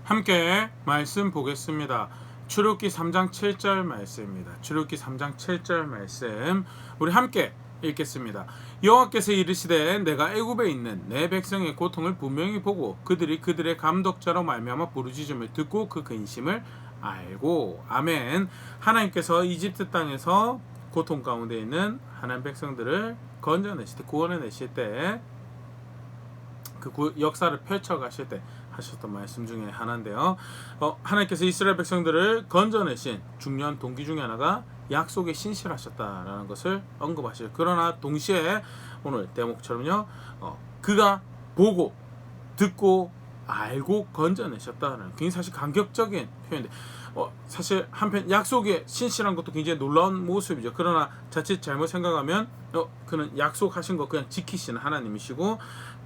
함께 말씀 보겠습니다. 출애굽기 3장 7절 말씀입니다. 출애굽기 3장 7절 말씀 우리 함께 읽겠습니다. 여호와께서 이르시되 내가 애굽에 있는 내 백성의 고통을 분명히 보고 그들의 감독자로 말미암아 부르짖음을 듣고 그 근심을 알고. 아멘. 하나님께서 이집트 땅에서 고통 가운데 있는 하나님 백성들을 건져내실 때, 구원해내실 때, 그 역사를 펼쳐가실 때 하셨던 말씀 중에 하나인데요. 하나님께서 이스라엘 백성들을 건져내신 중요한 동기 중에 하나가 약속에 신실하셨다라는 것을 언급하시죠. 그러나 동시에 오늘 대목처럼요, 그가 보고 듣고 알고 건져내셨다는 굉장히 사실 감격적인 표현인데, 사실 한편 약속에 신실한 것도 굉장히 놀라운 모습이죠. 그러나 자칫 잘못 생각하면 그는 약속하신 거 그냥 지키시는 하나님이시고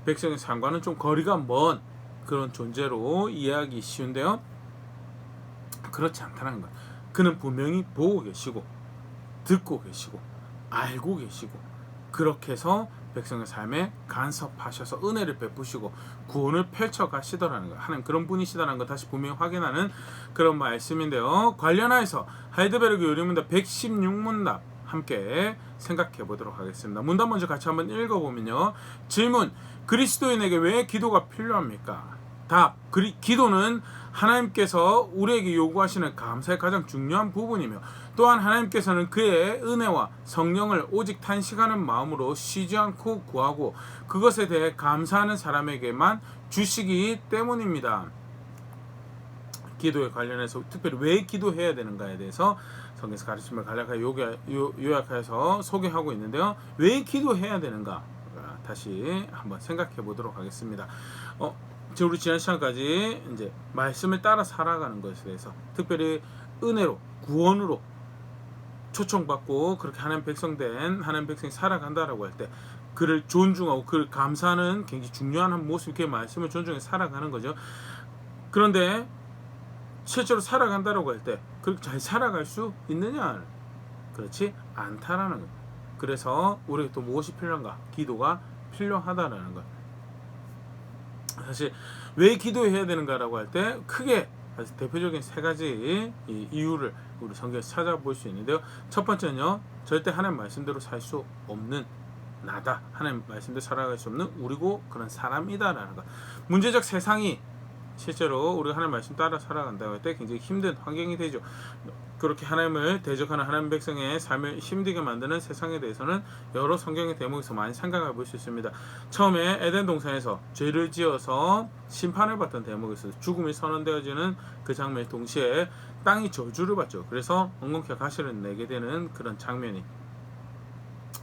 백성의 삶과는 좀 거리가 먼 그런 존재로 이해하기 쉬운데요, 그렇지 않다는 것. 그는 분명히 보고 계시고 듣고 계시고 알고 계시고, 그렇게 해서 백성의 삶에 간섭하셔서 은혜를 베푸시고 구원을 펼쳐 가시더라는 것. 하나님 그런 분이시다는 것 다시 분명히 확인하는 그런 말씀인데요. 관련하여서 하이델베르그 요리문답 116문답 함께 생각해 보도록 하겠습니다. 문답 먼저 같이 한번 읽어보면요. 질문: 그리스도인에게 왜 기도가 필요합니까? 답: 기도는 하나님께서 우리에게 요구하시는 감사의 가장 중요한 부분이며, 또한 하나님께서는 그의 은혜와 성령을 오직 탄식하는 마음으로 쉬지 않고 구하고 그것에 대해 감사하는 사람에게만 주시기 때문입니다. 기도에 관련해서 특별히 왜 기도해야 되는가에 대해서 성경에서 가르침을 간략하게 요약해서 소개하고 있는데요. 왜 기도해야 되는가? 다시 한번 생각해 보도록 하겠습니다. 우리 지난 시간까지 이제 말씀을 따라 살아가는 것에 대해서, 특별히 은혜로 구원으로 초청받고 그렇게 하나님 백성이 살아간다라고 할 때 그를 존중하고 그를 감사하는 굉장히 중요한 한 모습, 그 말씀을 존중해 살아가는 거죠. 그런데 실제로 살아간다라고 할 때 그렇게 잘 살아갈 수 있느냐? 그렇지 않다라는 것. 그래서 우리에게 또 무엇이 필요한가? 기도가 필요하다라는 것. 사실 왜 기도해야 되는가라고 할 때 크게 대표적인 세 가지 이유를 우리 성경에서 찾아볼 수 있는데요. 첫 번째는요, 절대 하나님 말씀대로 살 수 없는 나다. 하나님 말씀대로 살아갈 수 없는 우리고 그런 사람이다라는 것. 문제적 세상이 실제로 우리가 하나님 말씀 따라 살아간다고 할 때 굉장히 힘든 환경이 되죠. 그렇게 하나님을 대적하는 하나님 백성의 삶을 힘들게 만드는 세상에 대해서는 여러 성경의 대목에서 많이 생각해 볼 수 있습니다. 처음에 에덴 동산에서 죄를 지어서 심판을 받던 대목에서 죽음이 선언되어지는 그 장면 동시에 땅이 저주를 받죠. 그래서 엉겅퀴 가시를 내게 되는 그런 장면이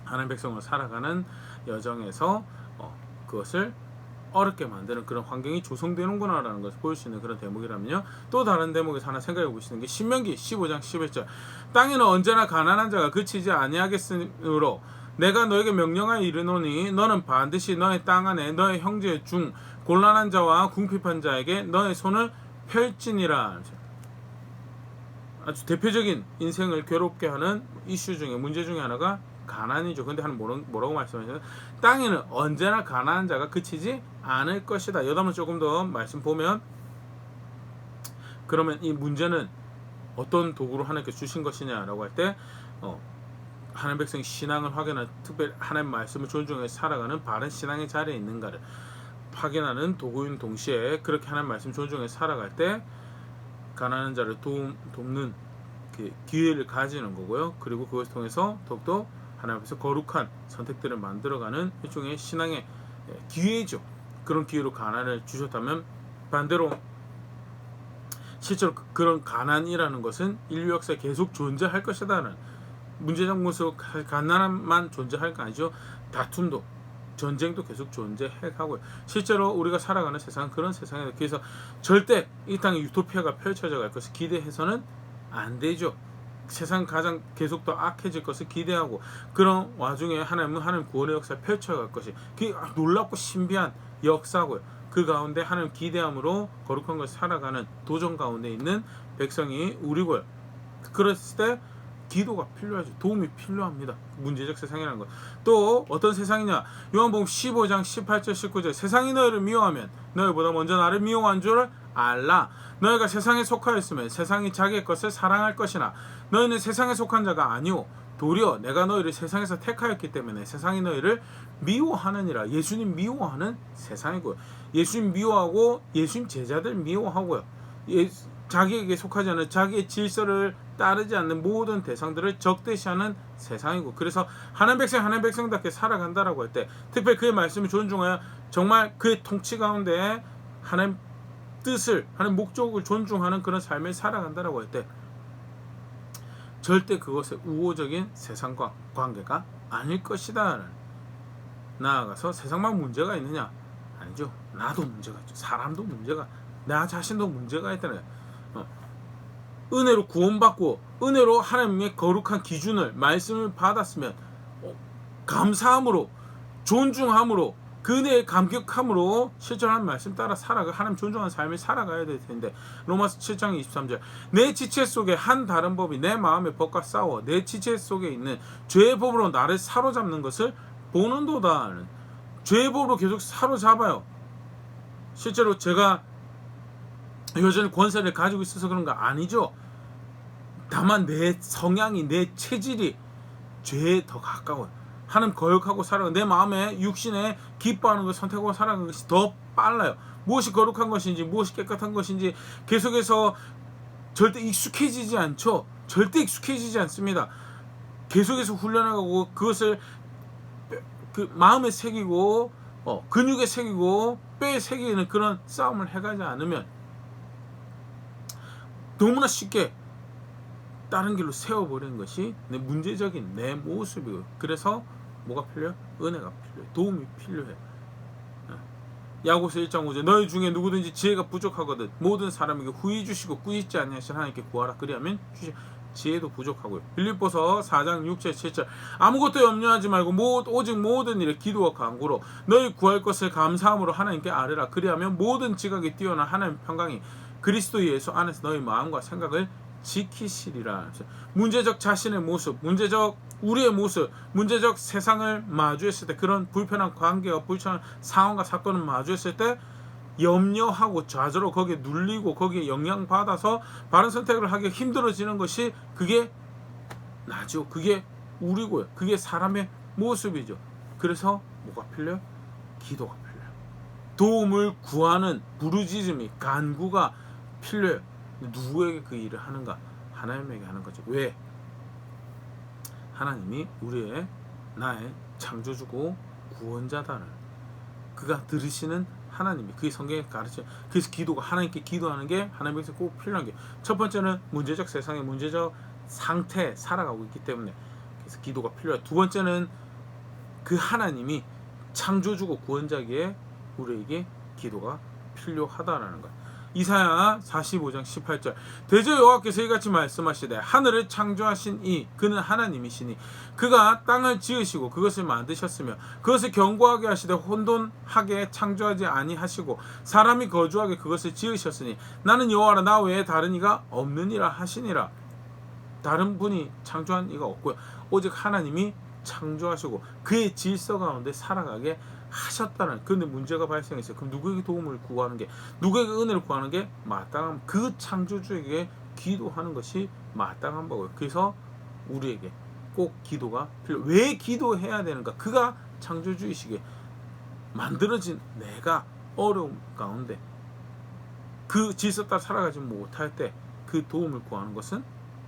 하나님 백성으로 살아가는 여정에서 그것을 어렵게 만드는 그런 환경이 조성되는구나라는 것을 보일 수 있는 그런 대목이라면요. 또 다른 대목에서 하나 생각해 보시는 게 신명기 15장 11절 땅에는 언제나 가난한 자가 그치지 아니하겠으므로 내가 너에게 명령하여 이르노니 너는 반드시 너의 땅 안에 너의 형제 중 곤란한 자와 궁핍한 자에게 너의 손을 펼지니라. 아주 대표적인 인생을 괴롭게 하는 이슈 중에 문제 중에 하나가 가난이죠. 근데 하나님 뭐라고 말씀하셨나요? 땅에는 언제나 가난한 자가 그치지 않을 것이다. 여담을 조금 더 말씀 보면, 그러면 이 문제는 어떤 도구로 하나님께서 주신 것이냐라고 할 때 하나님 백성이 신앙을 확인하는, 특별히 하나님 말씀을 존중해 살아가는 바른 신앙의 자리에 있는가를 확인하는 도구인 동시에, 그렇게 하나님 말씀 존중해 살아갈 때 가난한 자를 돕는 기회를 가지는 거고요. 그리고 그것을 통해서 더욱더 하나님 앞에서 거룩한 선택들을 만들어가는 일종의 신앙의 기회죠. 그런 기회로 가난을 주셨다면, 반대로 실제로 그런 가난이라는 것은 인류 역사에 계속 존재할 것이다는, 문제적 모습 가난만 존재할 거 아니죠. 다툼도 전쟁도 계속 존재하고요. 실제로 우리가 살아가는 세상은 그런 세상이다. 그래서 절대 이 땅에 유토피아가 펼쳐져 갈 것을 기대해서는 안 되죠. 세상 가장 계속 더 악해질 것을 기대하고, 그런 와중에 하나님은 하나님 구원의 역사를 펼쳐갈 것이, 그게 놀랍고 신비한 역사고요. 그 가운데 하나님 기대함으로 거룩한 것을 살아가는 도전 가운데 있는 백성이 우리고요. 그랬을 때 기도가 필요하죠. 도움이 필요합니다. 문제적 세상이라는 것. 또 어떤 세상이냐? 요한복음 15장 18절 19절 세상이 너희를 미워하면 너희보다 먼저 나를 미워한 줄을 알라. 너희가 세상에 속하였으면 세상이 자기의 것을 사랑할 것이나 너희는 세상에 속한 자가 아니오 도리어 내가 너희를 세상에서 택하였기 때문에 세상이 너희를 미워하느니라. 예수님 미워하는 세상이고요. 예수님 미워하고 예수님 제자들 미워하고요. 자기에게 속하지 않은 자기의 질서를 따르지 않는 모든 대상들을 적대시하는 세상이고, 그래서 하나님 백성답게 살아간다라고 할 때 특별히 그의 말씀을 존중하여 정말 그의 통치 가운데 하나님 뜻을, 하나님 목적을 존중하는 그런 삶을 살아간다라고 할 때 절대 그것의 우호적인 세상과 관계가 아닐 것이다. 나아가서 세상만 문제가 있느냐? 아니죠. 나도 문제가 있죠. 사람도 문제가, 나 자신도 문제가 있다는 거예요. 은혜로 구원받고 은혜로 하나님의 거룩한 기준을, 말씀을 받았으면 감사함으로, 존중함으로, 그 은혜에 감격함으로 실천하는 말씀 따라 살아가 하나님 존중하는 삶을 살아가야 될 텐데, 로마서 7장 23절 내 지체 속에 한 다른 법이 내 마음의 법과 싸워 내 지체 속에 있는 죄의 법으로 나를 사로잡는 것을 보는도다. 죄의 법으로 계속 사로잡아요. 실제로 제가 여전히 권세를 가지고 있어서 그런 거 아니죠. 다만 내 성향이, 내 체질이 죄에 더 가까워요. 하나님 거룩하고 살아가는, 내 마음에 육신에 기뻐하는 것을 선택하고 살아가는 것이 더 빨라요. 무엇이 거룩한 것인지, 무엇이 깨끗한 것인지 계속해서 절대 익숙해지지 않죠. 절대 익숙해지지 않습니다. 계속해서 훈련하고 그것을 그 마음에 새기고 근육에 새기고 뼈에 새기는 그런 싸움을 해가지 않으면 너무나 쉽게 다른 길로 세워버리는 것이 내 문제적인 내 모습이고, 그래서 뭐가 필요해요? 은혜가 필요해요. 도움이 필요해요. 야고보서 1장 5절 너희 중에 누구든지 지혜가 부족하거든 모든 사람에게 후히 주시고 꾸짖지 아니하시는 하나님께 구하라 그리하면 지혜도 부족하고요. 빌립보서 4장 6절 7절 아무것도 염려하지 말고 오직 모든 일에 기도와 간구로 너희 구할 것을 감사함으로 하나님께 아뢰라 그리하면 모든 지각에 뛰어난 하나님의 평강이 그리스도 예수 안에서 너희 마음과 생각을 지키시리라. 문제적 자신의 모습, 문제적 우리의 모습, 문제적 세상을 마주했을 때, 그런 불편한 관계와 불편한 상황과 사건을 마주했을 때 염려하고 좌절로 거기에 눌리고 거기에 영향받아서 바른 선택을 하기 힘들어지는 것이 그게 나죠. 그게 우리고요. 그게 사람의 모습이죠. 그래서 뭐가 필요해요? 기도가 필요해요. 도움을 구하는 부르짖음이, 간구가 필요해요. 누구에게 그 일을 하는가? 하나님에게 하는 거죠. 왜? 하나님이 우리의 나의 창조주고 구원자다는, 그가 들으시는 하나님이, 그게 성경에 가르쳐. 그래서 기도가, 하나님께 기도하는 게 하나님께서 꼭 필요한 게, 첫 번째는 문제적 세상의 문제적 상태에 살아가고 있기 때문에 그래서 기도가 필요해. 두 번째는 그 하나님이 창조주고 구원자기에 우리에게 기도가 필요하다라는 것. 이사야 45장 18절 대저 여호와께서 이같이 말씀하시되 하늘을 창조하신 이 그는 하나님이시니 그가 땅을 지으시고 그것을 만드셨으며 그것을 견고하게 하시되 혼돈하게 창조하지 아니하시고 사람이 거주하게 그것을 지으셨으니 나는 여호와라 나 외에 다른 이가 없느니라 하시니라. 다른 분이 창조한 이가 없고요. 오직 하나님이 창조하시고 그의 질서 가운데 살아가게 하셨다는. 그런데 문제가 발생했어요. 그럼 누구에게 도움을 구하는 게, 누구에게 은혜를 구하는 게 마땅한, 그 창조주에게 기도하는 것이 마땅한 거고요. 그래서 우리에게 꼭 기도가 필요. 왜 기도해야 되는가? 그가 창조주이시게 만들어진 내가 어려움 가운데 그 질서 따라 살아가지 못할 때 그 도움을 구하는 것은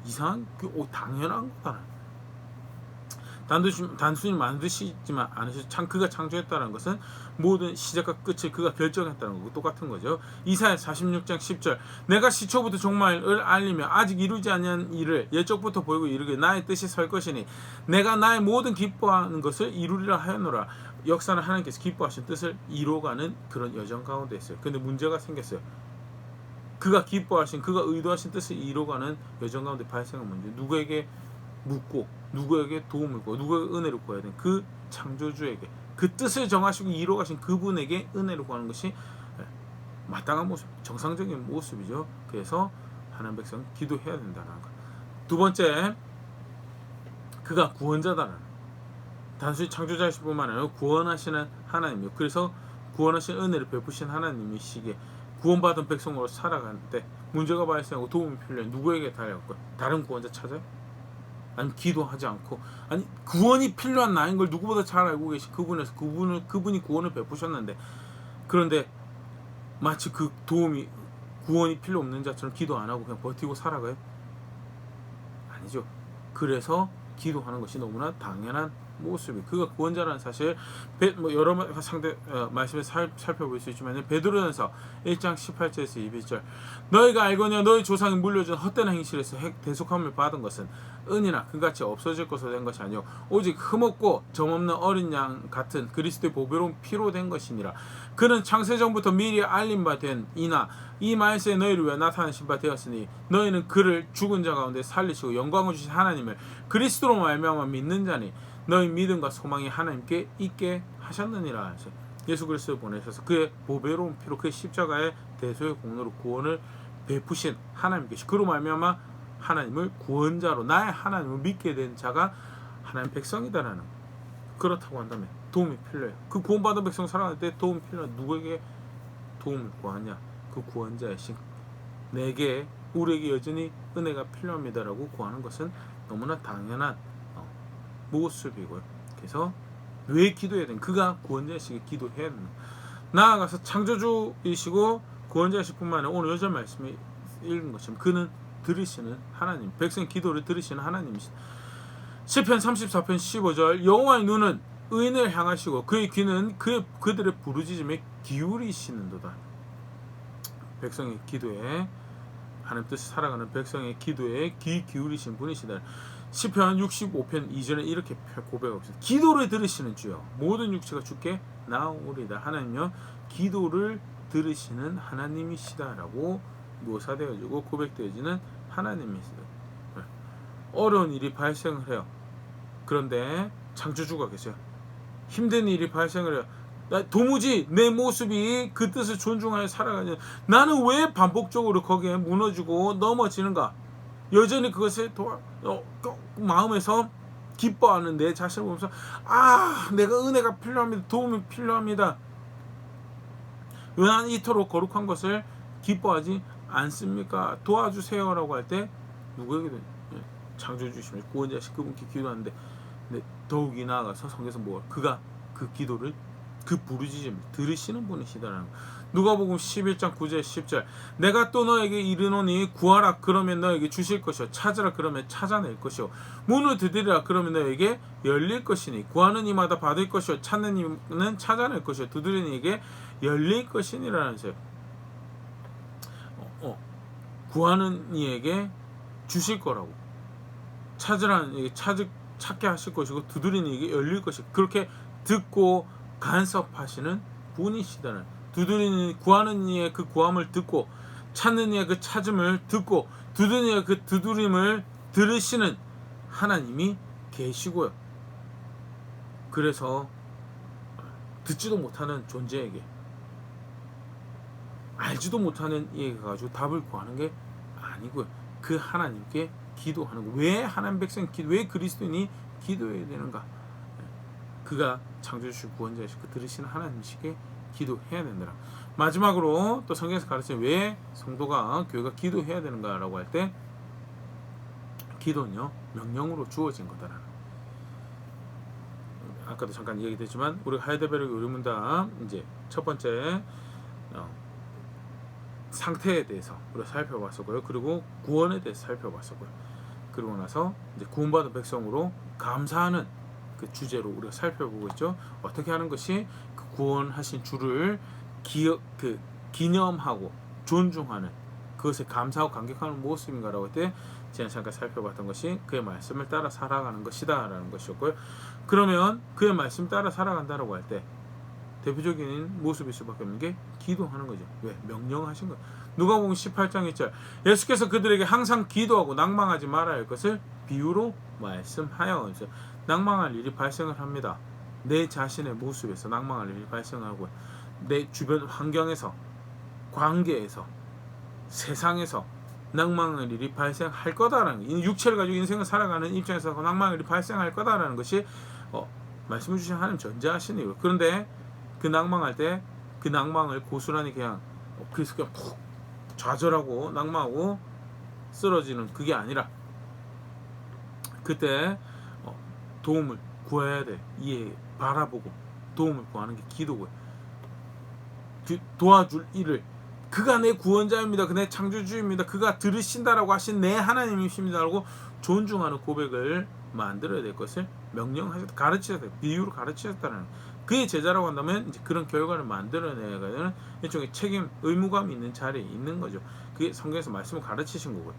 이상한, 당연한 거다. 단순히 만드시지만 않으셔서 그가 창조했다는 것은 모든 시작과 끝을 그가 결정했다는 거고 똑같은 거죠. 이사야 46장 10절 내가 시초부터 종말을 알리며 아직 이루지 아니한 일을 옛적부터 보이고 이르게 나의 뜻이 설 것이니 내가 나의 모든 기뻐하는 것을 이루리라 하였노라. 역사는 하나님께서 기뻐하신 뜻을 이루어가는 그런 여정 가운데 있어요. 근데 문제가 생겼어요. 그가 기뻐하신, 그가 의도하신 뜻을 이루어가는 여정 가운데 발생한 문제. 누구에게 묻고 누구에게 도움을 구하고 누구에게 은혜를 구해야 되는 그 창조주에게, 그 뜻을 정하시고 이루어가신 그분에게 은혜를 구하는 것이 마땅한 모습, 정상적인 모습이죠. 그래서 하나님 백성 기도해야 된다는 것. 두 번째, 그가 구원자다는, 단순히 창조자이실 뿐만 아니라 구원하시는 하나님이요. 그래서 구원하신 은혜를 베푸신 하나님이시기에 구원받은 백성으로 살아가는데 문제가 발생하고 도움이 필요해 누구에게 달려갈 거야? 다른 구원자 찾아요? 아니면 기도하지 않고 아니 구원이 필요한 나인 걸 누구보다 잘 알고 계신 그분에서 그분이 구원을 베푸셨는데 그런데 마치 그 구원이 필요 없는 자처럼 기도 안 하고 그냥 버티고 살아가요? 아니죠. 그래서 기도하는 것이 너무나 당연한 모습이 그가 구원자라는 사실 여러 말씀을 살펴볼 수 있지만 베드로전서 1장 18절에서 21절 너희가 알거니와 너희 조상이 물려준 헛된 행실에서 대속함을 받은 것은 은이나 그같이 없어질 것으로 된 것이 아니요 오직 흠없고 점없는 어린 양 같은 그리스도의 보배로운 피로 된 것이니라. 그는 창세전부터 미리 알림 바 된 이나 이 말세에 너희를 위해 나타나신 바 되었으니 너희는 그를 죽은 자 가운데 살리시고 영광을 주신 하나님을 그리스도로 말미암아 믿는 자니 너희 믿음과 소망이 하나님께 있게 하셨느니라. 예수 그리스도를 보내셔서 그의 보배로운 피로 그의 십자가의 대속의 공로로 구원을 베푸신 하나님께서 그로 말미암아 하나님을 구원자로 나의 하나님을 믿게 된 자가 하나님 백성이다라는 그렇다고 한다면 도움이 필요해요. 그 구원받은 백성 살아갈 때 도움이 필요해. 누구에게 도움을 구하냐? 그 구원자이신 내게 우리에게 여전히 은혜가 필요합니다라고 구하는 것은 너무나 당연한 모습이고요. 그래서 왜 기도해야 되는? 그가 구원자이시게 기도해야 되는. 나아가서 창조주이시고 구원자이실 뿐만 아니라 오늘 여전 말씀에 읽은 것처럼 그는 들으시는 하나님, 백성의 기도를 들으시는 하나님이시다. 시편 34편 15절 여호와의 눈은 의인을 향하시고 그의 귀는 그들의 부르짖음에 기울이시는도다. 백성의 기도에 하나님 뜻을 살아가는 백성의 기도에 귀 기울이신 분이시다. 시편 65편 2절에 이렇게 고백하고 있습니다. 기도를 들으시는 주여 모든 육체가 주께 나오리다. 하나님요 기도를 들으시는 하나님이시다라고 묘사되어지고 고백되어지는 하나님이시다. 어려운 일이 발생을 해요. 그런데 창조주가 계세요. 힘든 일이 발생을 해요. 도무지 내 모습이 그 뜻을 존중하여 살아가는 나는 왜 반복적으로 거기에 무너지고 넘어지는가? 여전히 그것을 마음에서 기뻐하는 내 자신을 보면서 내가 은혜가 필요합니다. 도움이 필요합니다. 왜 난 이토록 거룩한 것을 기뻐하지 않습니까? 도와주세요라고 할 때 누구에게든 창조주시면 구원자신 그분께 기도하는데 더욱이 나아가서 성경에서 그가 그 기도를 그 부르짖음을 들으시는 분이시다라는 거. 누가복음 11장 9절 10절 내가 또 너에게 이르노니 구하라 그러면 너에게 주실 것이요 찾으라 그러면 찾아낼 것이요 문을 두드리라 그러면 너에게 열릴 것이니 구하는 이마다 받을 것이요 찾는 이는 찾아낼 것이요 두드리는 이에게 열릴 것이니라는 거예요. 구하는 이에게 주실 거라고 찾으라는 이에게 찾게 하실 것이고 두드리는 이에게 열릴 것이고 그렇게 듣고 간섭하시는 분이시다는 구하는 이의 그 구함을 듣고 찾는 이의 그 찾음을 듣고 두드리는 이의 그 두드림을 들으시는 하나님이 계시고요. 그래서 듣지도 못하는 존재에게 알지도 못하는 이에게 가지고 답을 구하는 게 아니고요. 그 하나님께 기도하는 거. 왜 하나님 백성 왜 그리스도인이 기도해야 되는가? 그가 창조주시고 구원자이시고 그 들으시는 하나님이시게 기도해야 된다. 마지막으로 또 성경에서 가르치는 왜 성도가 교회가 기도해야 되는가라고 할 때 기도는요 명령으로 주어진 거다라는. 아까도 잠깐 얘기했지만 우리 하이델베르크 의문답 이제 첫 번째 상태에 대해서 우리가 살펴봤었고요. 그리고 구원에 대해서 살펴봤었고요. 그리고 나서 이제 구원받은 백성으로 감사하는 그 주제로 우리가 살펴보고 있죠. 어떻게 하는 것이 그 구원하신 주를 기념하고 존중하는 그것에 감사하고 감격하는 모습인가라고 할 때 제가 잠깐 살펴봤던 것이 그의 말씀을 따라 살아가는 것이다 라는 것이었고요. 그러면 그의 말씀 따라 살아간다라고 할 때 대표적인 모습일 수밖에 없는 게 기도하는 거죠. 왜? 명령하신 거예요. 누가복음 18장 1절 예수께서 그들에게 항상 기도하고 낭망하지 말아야 할 것을 비유로 말씀하여 낭망할 일이 발생을 합니다. 내 자신의 모습에서 낭망할 일이 발생하고 내 주변 환경에서 관계에서 세상에서 낭망할 일이 발생할 거다라는 육체를 가지고 인생을 살아가는 입장에서 낭망할 일이 발생할 거다라는 것이 말씀해 주신 하나님 전제하시는 이유. 그런데 그 낭망할 때 그 낭망을 고스란히 그냥 그래서 그냥 푹 좌절하고 낙망하고 쓰러지는 그게 아니라 그때 도움을 구해야 돼. 이해 바라보고 도움을 구하는 게 기도고요. 도와줄 일을 그가 내 구원자입니다. 내 창조주입니다. 그가 들으신다라고 하신 내 하나님이십니다라고 존중하는 고백을 만들어야 될 것을 명령하셨다. 가르치셨다. 비유로 가르치셨다는 그의 제자라고 한다면 이제 그런 결과를 만들어내야 되는 일종의 책임, 의무감이 있는 자리에 있는 거죠. 그게 성경에서 말씀을 가르치신 거고요.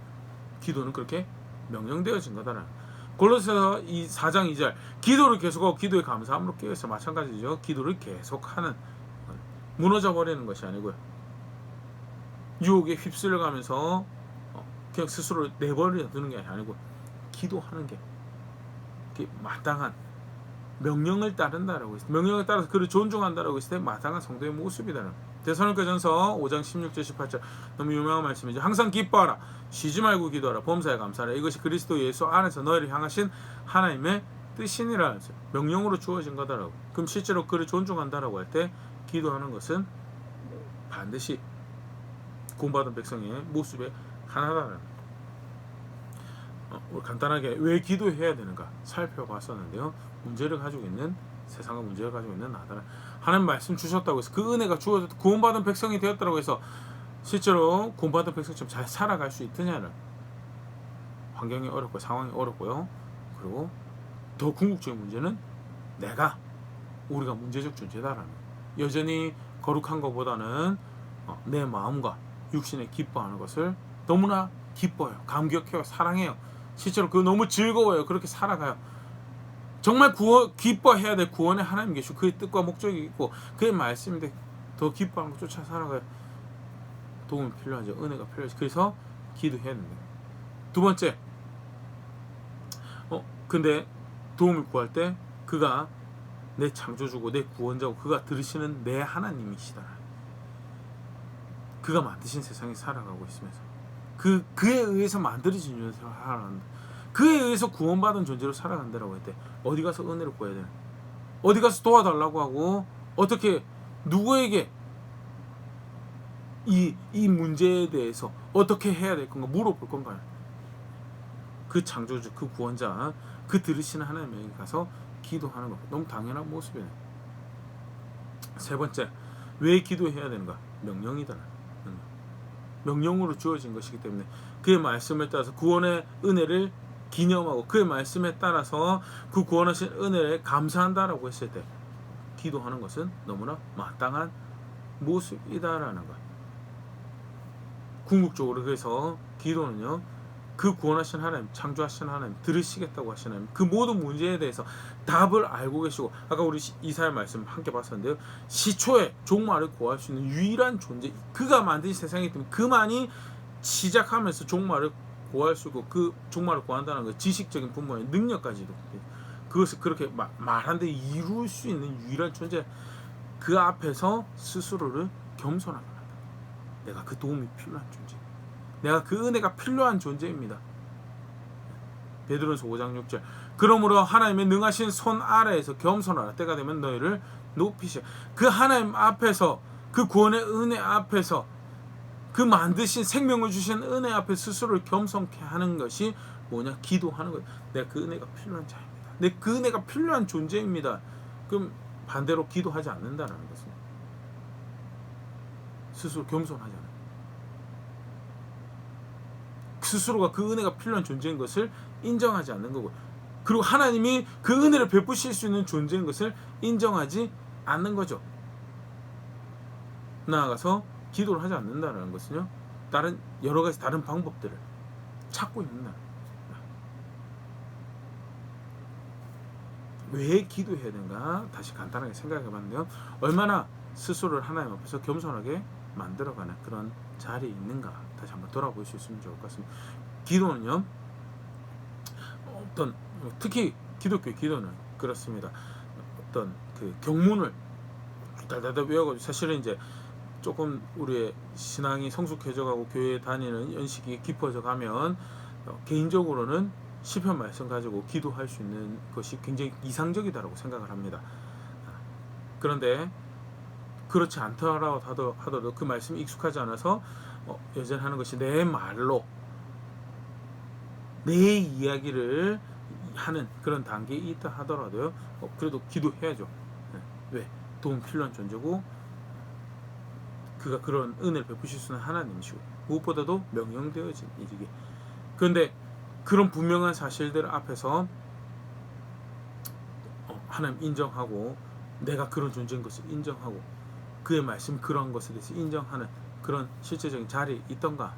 기도는 그렇게 명령되어진 거다라는. 골로새서 4장 2절 기도를 계속하고 기도에 감사함으로 깨어있어 마찬가지죠. 기도를 계속하는 무너져 버리는 것이 아니고요. 유혹에 휩쓸려 가면서 그냥 스스로 내버려 두는 게 아니고 기도하는 게 마땅한 명령을 따른다라고 했을 때, 명령을 따라서 그를 존중한다라고 했을 때 마땅한 성도의 모습이다라는. 데살로니가전서 5장 16절 18절 너무 유명한 말씀이죠. 항상 기뻐하라, 쉬지 말고 기도하라, 범사에 감사하라. 이것이 그리스도 예수 안에서 너희를 향하신 하나님의 뜻이니라. 명령으로 주어진 거다라고. 그럼 실제로 그를 존중한다라고 할 때 기도하는 것은 반드시 구원받은 백성의 모습의 하나다라는. 간단하게 왜 기도해야 되는가 살펴봤었는데요. 문제를 가지고 있는 세상의 문제를 가지고 있는 나다라. 하나님 말씀 주셨다고 해서 그 은혜가 주어졌다 구원받은 백성이 되었다고 해서 실제로 구원받은 백성처럼 잘 살아갈 수 있느냐는 환경이 어렵고 상황이 어렵고요. 그리고 더 궁극적인 문제는 우리가 문제적 존재다라는. 여전히 거룩한 것보다는 내 마음과 육신에 기뻐하는 것을 너무나 기뻐요. 감격해요. 사랑해요. 실제로 그거 너무 즐거워요. 그렇게 살아가요. 정말 기뻐해야 될 구원의 하나님 계시고 그의 뜻과 목적이 있고 그의 말씀인데 더 기뻐하는 것 쫓아 살아가요. 도움이 필요하죠. 은혜가 필요하죠. 그래서 기도해야 됩니다. 두 번째, 근데 도움을 구할 때 그가 내 창조주고 내 구원자고 그가 들으시는 내 하나님이시다. 그가 만드신 세상에 살아가고 있으면서 그에 의해서 만들어진 존재로 살아간다. 그에 의해서 구원받은 존재로 살아간다라고 했대. 어디 가서 은혜를 구해야 되나? 어디 가서 도와달라고 하고 어떻게 누구에게 이 문제에 대해서 어떻게 해야 될 건가 물어볼 건가요? 그 창조주, 그 구원자, 그 들으시는 하나님에게 가서 기도하는 것 너무 당연한 모습이네. 세 번째, 왜 기도해야 되는가? 명령이다. 명령으로 주어진 것이기 때문에 그의 말씀에 따라서 구원의 은혜를 기념하고 그의 말씀에 따라서 그 구원하신 은혜에 감사한다라고 했을 때 기도하는 것은 너무나 마땅한 모습이다라는 것. 궁극적으로 그래서 기도는요, 그 구원하신 하나님, 창조하신 하나님, 들으시겠다고 하신 하나님, 그 모든 문제에 대해서 답을 알고 계시고, 아까 우리 이사야 말씀 함께 봤었는데요, 시초에 종말을 구할 수 있는 유일한 존재, 그가 만든 세상이기 때문에 그만이 시작하면서 종말을 구할 수 있고, 그 종말을 구한다는 그 지식적인 분모의 능력까지도 그것을 그렇게 말한데 이룰 수 있는 유일한 존재, 그 앞에서 스스로를 겸손하게 한다. 내가 그 도움이 필요한 존재, 내가 그 은혜가 필요한 존재입니다. 베드로전서 5장 6절 그러므로 하나님의 능하신 손 아래에서 겸손하라. 때가 되면 너희를 높이시라. 그 하나님 앞에서, 그 구원의 은혜 앞에서, 그 만드신 생명을 주신 은혜 앞에 스스로를 겸손케 하는 것이 뭐냐? 기도하는 거예요. 내가 그 은혜가 필요한 자입니다. 내 그 은혜가 필요한 존재입니다. 그럼 반대로 기도하지 않는다는 것입니다. 스스로 겸손하지 않아요. 스스로가 그 은혜가 필요한 존재인 것을 인정하지 않는 거고, 그리고 하나님이 그 은혜를 베푸실 수 있는 존재인 것을 인정하지 않는 거죠. 나아가서 기도를 하지 않는다는 것은요, 다른 여러 가지 다른 방법들을 찾고 있는다. 왜 기도해야 되는가? 다시 간단하게 생각해 봤는데요, 얼마나 스스로를 하나님 앞에서 겸손하게 만들어가는 그런 자리에 있는가 다시 한번 돌아볼 수 있으면 좋을 것 같습니다. 기도는요, 어떤 특히 기독교 기도는 그렇습니다. 어떤 그 경문을 달달달 외워가지고, 사실은 이제 조금 우리의 신앙이 성숙해져가고 교회에 다니는 연식이 깊어져 가면 개인적으로는 시편 말씀 가지고 기도할 수 있는 것이 굉장히 이상적이다라고 생각을 합니다. 그런데 그렇지 않더라도 하더라도 그 말씀이 익숙하지 않아서 여전히 하는 것이 내 말로 내 이야기를 하는 그런 단계에 있다 하더라도요. 그래도 기도해야죠. 왜? 도움 필요한 존재고 그가 그런 은혜를 베푸실 수는 하나님이시고 무엇보다도 명령되어진 일이게. 그런데 그런 분명한 사실들 앞에서 하나님 인정하고 내가 그런 존재인 것을 인정하고 그의 말씀 그런 것에 대해서 인정하는 그런 실제적인 자리에 있던가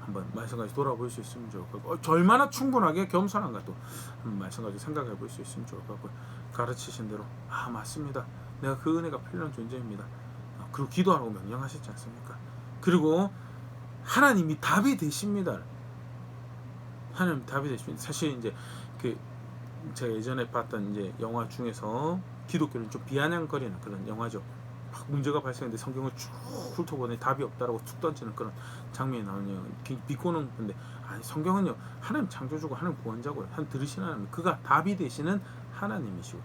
한번 말씀까지 돌아볼 수 있으면 좋을 것 같고 얼마나 충분하게 겸손한가 또 한번 말씀까지 생각해 볼 수 있으면 좋을 것 같고 가르치신 대로 맞습니다. 내가 그 은혜가 필요한 존재입니다. 그리고 기도하라고 명령하셨지 않습니까? 그리고 하나님이 답이 되십니다. 하나님 답이 되십니다. 사실 이제 그 제가 예전에 봤던 이제 영화 중에서 기독교는 좀 비아냥거리는 그런 영화죠. 막 문제가 발생했는데 성경을 쭉 훑어보니 답이 없다라고 툭 던지는 그런 장면이 나오네요. 비꼬는 건데 아니 성경은요 하나님 창조주고 하나님 구원자고요. 하나님 들으시는 하나님 그가 답이 되시는 하나님이시고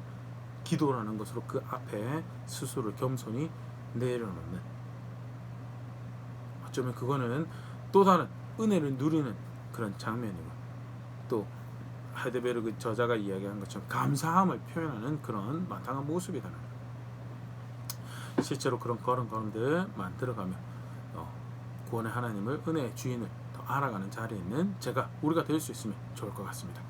기도라는 것으로 그 앞에 스스로를 겸손히 내려놓는 어쩌면 그거는 또 다른 은혜를 누리는 그런 장면이고 또 하이데베르그 저자가 이야기한 것처럼 감사함을 표현하는 그런 마땅한 모습이다. 실제로 그런 걸음들 만들어가며 구원의 하나님을 은혜의 주인을 더 알아가는 자리에 있는 우리가 될 수 있으면 좋을 것 같습니다.